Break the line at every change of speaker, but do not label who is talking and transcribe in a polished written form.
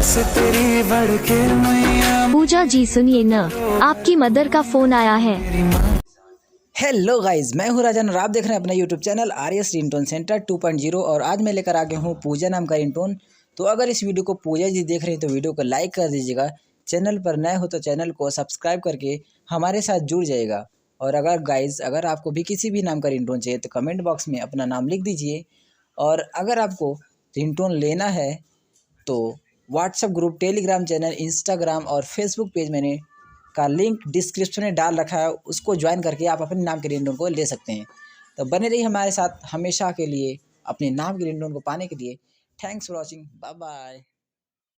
से तेरी बढ़ के मैया।
पूजा जी सुनिए न, आपकी मदर का फोन आया है।
हेलो गाइज, मैं हूँ राजन और आप देख रहे हैं अपना YouTube channel RS. Ringtone centre 2.0 और आज मैं लेकर आ गया हूँ पूजा नाम का रिंगटोन। तो अगर इस वीडियो को पूजा जी देख रहे हैं तो वीडियो को लाइक कर दीजिएगा। चैनल पर नए हो तो चैनल को सब्सक्राइब करके हमारे साथ जुड़ जाएगा। और अगर आपको भी किसी भी नाम का रिंगटोन चाहिए तो कमेंट बॉक्स में अपना नाम लिख दीजिए। और अगर आपको रिंगटोन लेना है तो WhatsApp group, Telegram channel, Instagram और फेसबुक पेज मैंने का लिंक डिस्क्रिप्शन में डाल रखा है, उसको ज्वाइन करके आप अपने नाम के रिंगटोन को ले सकते हैं। तो बने रहिए हमारे साथ हमेशा के लिए अपने नाम के रिंगटोन को पाने के लिए। Thanks for watching, bye bye.